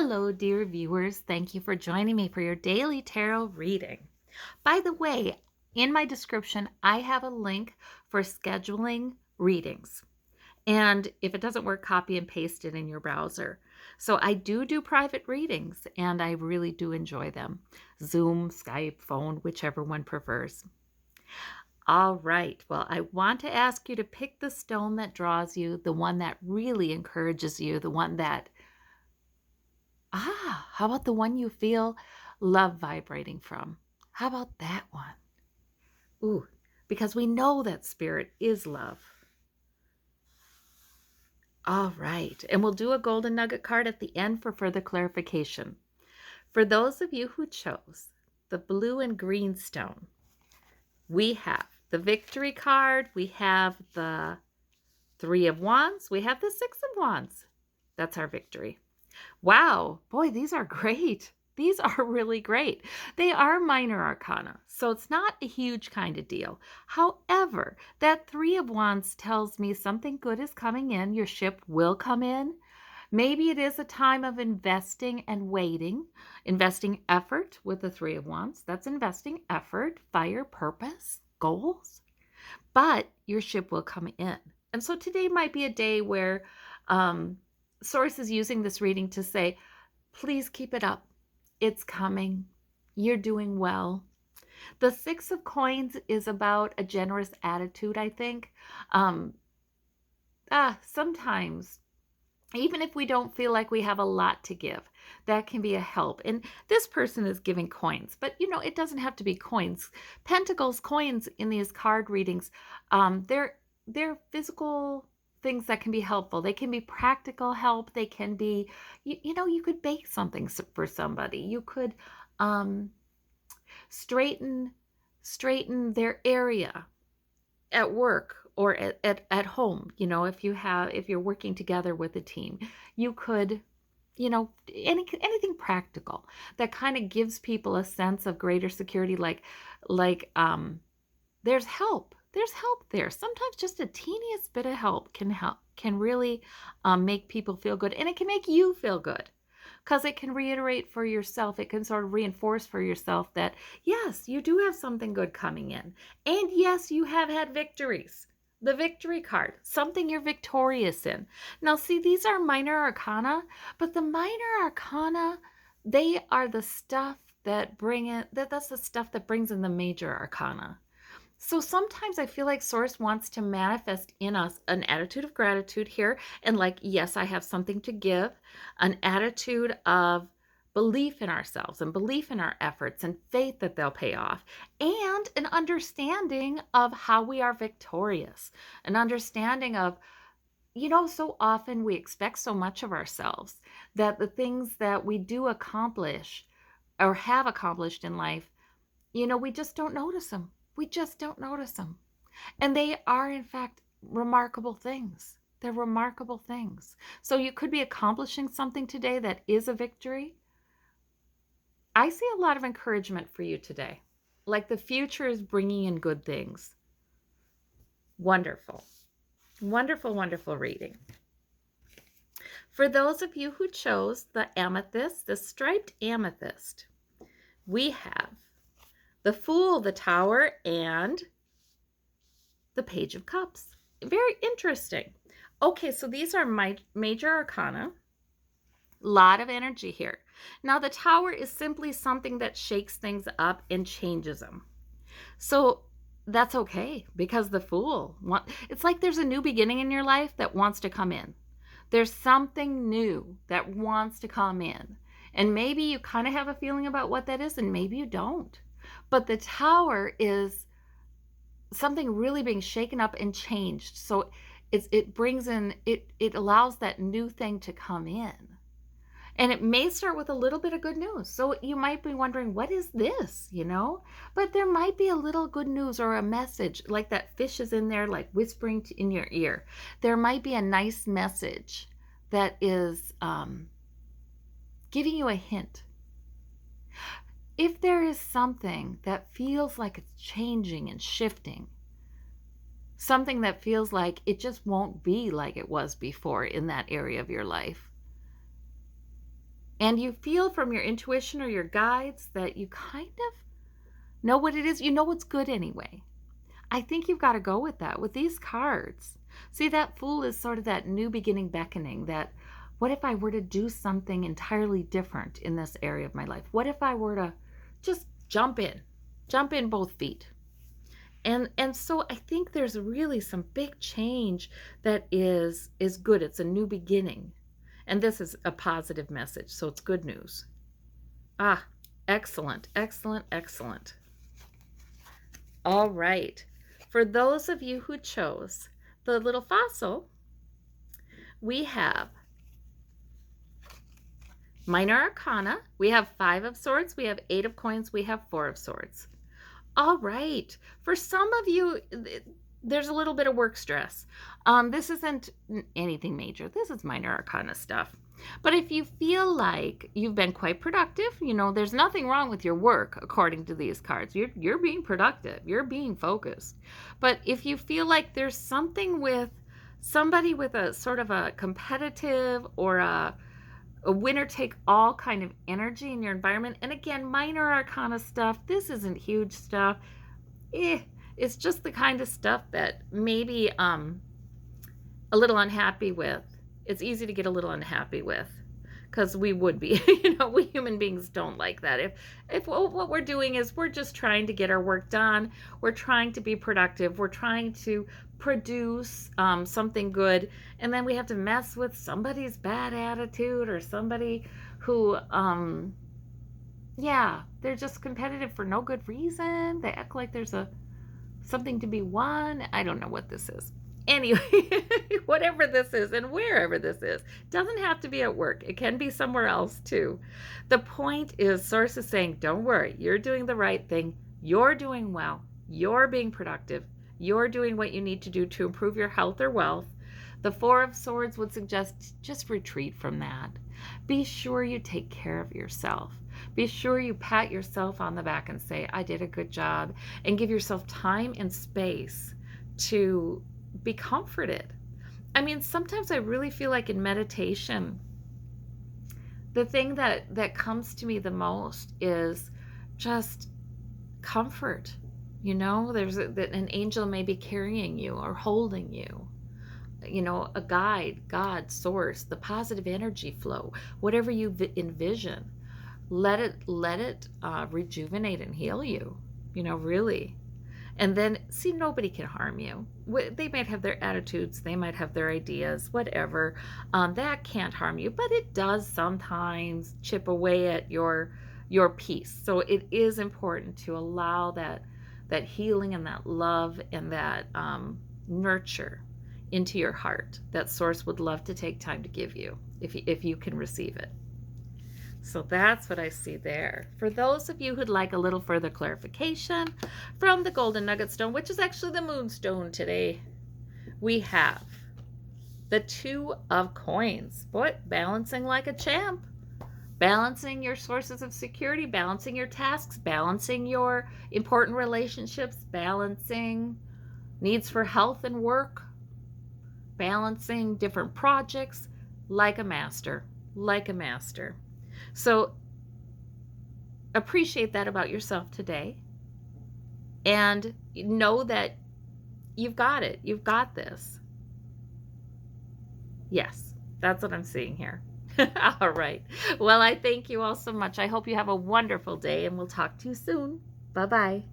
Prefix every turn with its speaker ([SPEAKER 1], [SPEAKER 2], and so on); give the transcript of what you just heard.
[SPEAKER 1] Hello, dear viewers. Thank you for joining me for your daily tarot reading. By the way, in my description, I have a link for scheduling readings. And if it doesn't work, copy and paste it in your browser. So I do private readings, and I really do enjoy them. Zoom, Skype, phone, whichever one prefers. All right. Well, I want to ask you to pick the stone that draws you, the one that really encourages you, the one that how about the one you feel love vibrating from? How about that one? Ooh, because we know that spirit is love. All right, and we'll do a golden nugget card at the end for further clarification. For those of you who chose the blue and green stone, we have the victory card, we have the Three of Wands, we have the Six of Wands. That's our victory. Wow, boy, these are great. These are really great. They are minor arcana, so it's not a huge kind of deal. However, that Three of Wands tells me something good is coming in. Your ship will come in. Maybe it is a time of investing and waiting, investing effort with the Three of Wands. That's investing effort, fire, purpose, goals. But your ship will come in. And so today might be a day where Source is using this reading to say, please keep it up. It's coming. You're doing well. The Six of Coins is about a generous attitude, I think. Sometimes, even if we don't feel like we have a lot to give, that can be a help. And this person is giving coins, but it doesn't have to be coins. Pentacles, coins in these card readings, they're physical things that can be helpful. They can be practical help. They can be, you could bake something for somebody. You could straighten their area at work or at home. If you're working together with a team, you could, anything practical that kind of gives people a sense of greater security, like there's help. There's help there. Sometimes just a teeniest bit of help can really make people feel good, and it can make you feel good because it can reiterate for yourself. It can sort of reinforce for yourself that yes, you do have something good coming in, and yes, you have had victories. The victory card, something you're victorious in. Now, see, these are minor arcana, but the minor arcana, they are the stuff that that's the stuff that brings in the major arcana. So sometimes I feel like Source wants to manifest in us an attitude of gratitude here. And yes, I have something to give, an attitude of belief in ourselves and belief in our efforts and faith that they'll pay off, and an understanding of how we are victorious, an understanding of, so often we expect so much of ourselves that the things that we do accomplish or have accomplished in life, we just don't notice them. We just don't notice them. And they are, in fact, remarkable things. They're remarkable things. So you could be accomplishing something today that is a victory. I see a lot of encouragement for you today. Like the future is bringing in good things. Wonderful. Wonderful, wonderful reading. For those of you who chose the amethyst, the striped amethyst, we have the Fool, the Tower, and the Page of Cups. Very interesting. Okay, so these are my major arcana. Lot of energy here. Now, the Tower is simply something that shakes things up and changes them. So that's okay, because the Fool, it's like there's a new beginning in your life that wants to come in. There's something new that wants to come in. And maybe you kind of have a feeling about what that is, and maybe you don't. But the Tower is something really being shaken up and changed. So it brings in, it allows that new thing to come in. And it may start with a little bit of good news. So you might be wondering, what is this, But there might be a little good news or a message, like that fish is in there, like whispering in your ear. There might be a nice message that is giving you a hint. If there is something that feels like it's changing and shifting, something that feels like it just won't be like it was before in that area of your life, And you feel from your intuition or your guides that you kind of know what it is. You know what's good anyway. I think you've got to go with that with these cards. See, that Fool is sort of that new beginning beckoning, that what if I were to do something entirely different in this area of my life? What if I were to just jump in both feet? And so I think there's really some big change that is good. It's a new beginning. And this is a positive message, so it's good news. Ah, excellent, excellent, excellent. All right. For those of you who chose the little fossil, we have Minor Arcana. We have 5 of Swords. We have 8 of Coins. We have 4 of Swords. All right. For some of you, there's a little bit of work stress. This isn't anything major. This is Minor Arcana stuff. But if you feel like you've been quite productive, there's nothing wrong with your work according to these cards. You're being productive. You're being focused. But if you feel like there's something with somebody with a sort of a competitive or a winner-take-all kind of energy in your environment, and again, Minor Arcana stuff, this isn't huge stuff. It's just the kind of stuff that maybe a little unhappy with. It's easy to get a little unhappy with, because we would be, we human beings don't like that. If what we're doing is we're just trying to get our work done, we're trying to be productive, we're trying to produce something good, and then we have to mess with somebody's bad attitude or somebody who, they're just competitive for no good reason. They act like there's something to be won. I don't know what this is. Anyway, whatever this is and wherever this is, doesn't have to be at work. It can be somewhere else too. The point is, Source is saying, don't worry, you're doing the right thing. You're doing well. You're being productive. You're doing what you need to do to improve your health or wealth. The 4 of Swords would suggest just retreat from that. Be sure you take care of yourself. Be sure you pat yourself on the back and say, I did a good job, and give yourself time and space to be comforted. I mean, sometimes I really feel like in meditation, the thing that comes to me the most is just comfort. There's an angel may be carrying you or holding you. A guide, God, Source, the positive energy flow, whatever you envision, let it rejuvenate and heal you, really. And then, see, nobody can harm you. They might have their attitudes, they might have their ideas, whatever. That can't harm you, but it does sometimes chip away at your peace. So it is important to allow that healing and that love and that nurture into your heart that Source would love to take time to give you if you can receive it. So that's what I see there. For those of you who'd like a little further clarification from the Golden Nugget Stone, which is actually the Moonstone today, we have the 2 of Coins. Boy, balancing like a champ. Balancing your sources of security, balancing your tasks, balancing your important relationships, balancing needs for health and work, balancing different projects like a master, like a master. So appreciate that about yourself today, and know that you've got it. You've got this. Yes, that's what I'm seeing here. All right. Well, I thank you all so much. I hope you have a wonderful day, and we'll talk to you soon. Bye-bye.